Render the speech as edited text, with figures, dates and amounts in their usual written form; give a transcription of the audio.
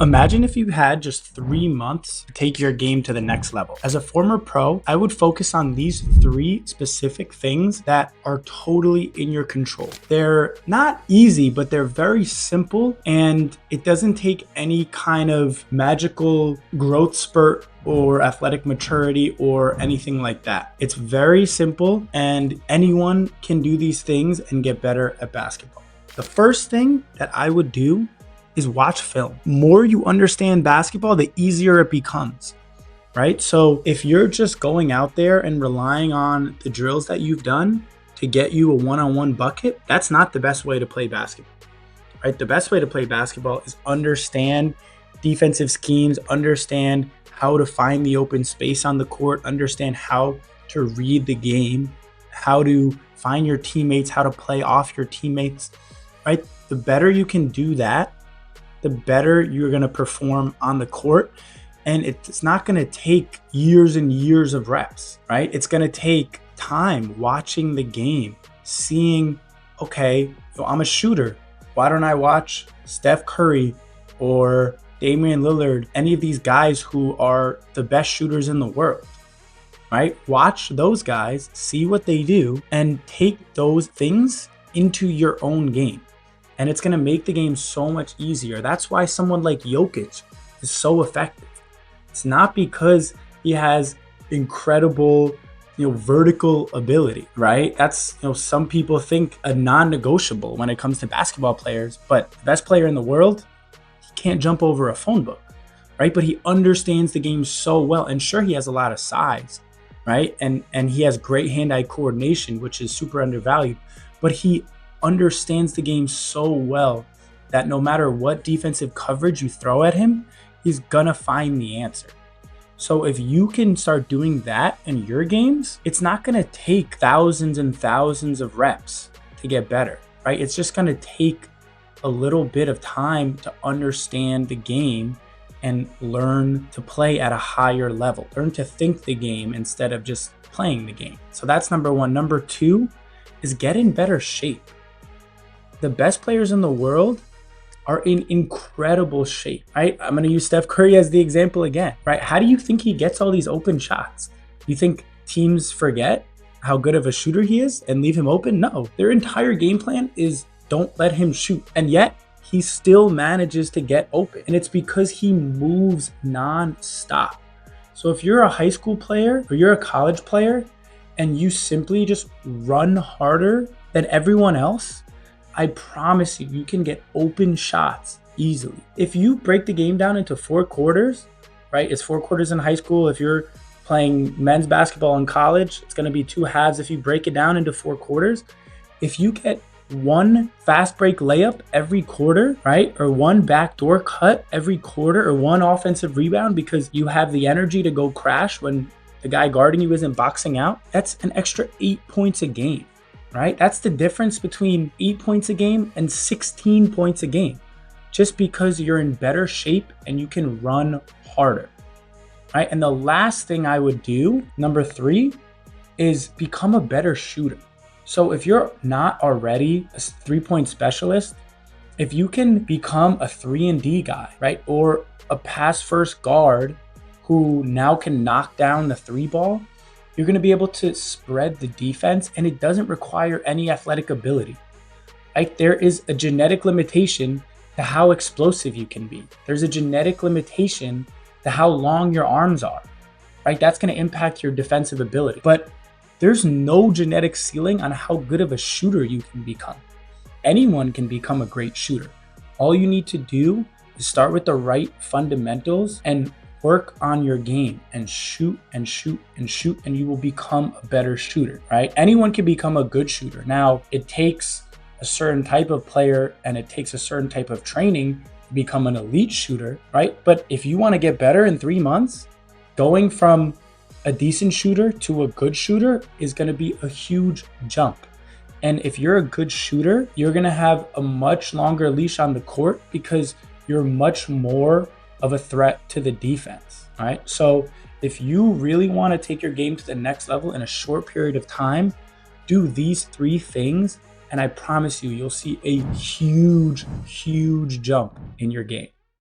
Imagine if you had just 3 months to take your game to the next level. As a former pro, I would focus on these 3 specific things that are totally in your control. They're not easy, but they're very simple, and it doesn't take any kind of magical growth spurt or athletic maturity or anything like that. It's very simple, and anyone can do these things and get better at basketball. The first thing that I would do is watch film. The more you understand basketball, the easier it becomes, right? So if you're just going out there and relying on the drills that you've done to get you a one-on-one bucket, that's not the best way to play basketball, right? The best way to play basketball is understand defensive schemes, understand how to find the open space on the court, understand how to read the game, how to find your teammates, how to play off your teammates, right? The better you can do that, the better you're going to perform on the court. And it's not going to take years and years of reps, right? It's going to take time watching the game, seeing, okay, I'm a shooter. Why don't I watch Steph Curry or Damian Lillard, any of these guys who are the best shooters in the world, right? Watch those guys, see what they do, and take those things into your own game. And it's going to make the game so much easier. That's why someone like Jokic is so effective. It's not because he has incredible, vertical ability, right? That's, some people think a non-negotiable when it comes to basketball players, but the best player in the world, he can't jump over a phone book, right? But he understands the game so well. And sure, he has a lot of size, right? And he has great hand-eye coordination, which is super undervalued, but he understands the game so well that no matter what defensive coverage you throw at him, he's gonna find the answer. So if you can start doing that in your games, it's not gonna take thousands and thousands of reps to get better, right? It's just gonna take a little bit of time to understand the game and learn to play at a higher level, learn to think the game instead of just playing the game. So that's number one. Number two is get in better shape. The best players in the world are in incredible shape, right? I'm going to use Steph Curry as the example again, right? How do you think he gets all these open shots? You think teams forget how good of a shooter he is and leave him open? No, their entire game plan is don't let him shoot. And yet he still manages to get open. And it's because he moves non-stop. So if you're a high school player or you're a college player and you simply just run harder than everyone else, I promise you, you can get open shots easily. If you break the game down into 4 quarters, right? It's 4 quarters in high school. If you're playing men's basketball in college, it's going to be 2 halves if you break it down into 4 quarters. If you get 1 fast break layup every quarter, right? Or 1 backdoor cut every quarter, or 1 offensive rebound because you have the energy to go crash when the guy guarding you isn't boxing out, that's an extra 8 points a game. Right? That's the difference between 8 points a game and 16 points a game, just because you're in better shape and you can run harder, right? And the last thing I would do, number 3, is become a better shooter. So if you're not already a 3-point specialist, if you can become a 3-and-D guy, right? Or a pass first guard who now can knock down the 3 ball, you're going to be able to spread the defense, and it doesn't require any athletic ability, right? There is a genetic limitation to how explosive you can be. There's a genetic limitation to how long your arms are, right? That's going to impact your defensive ability. But there's no genetic ceiling on how good of a shooter you can become. Anyone can become a great shooter. All you need to do is start with the right fundamentals and work on your game and shoot and shoot and shoot, and you will become a better shooter, right? Anyone can become a good shooter. Now, it takes a certain type of player and it takes a certain type of training to become an elite shooter, right? But if you want to get better in 3 months, going from a decent shooter to a good shooter is going to be a huge jump. And if you're a good shooter, you're going to have a much longer leash on the court because you're much more of a threat to the defense, right? So if you really want to take your game to the next level in a short period of time, do these 3 things, and I promise you, you'll see a huge, huge jump in your game.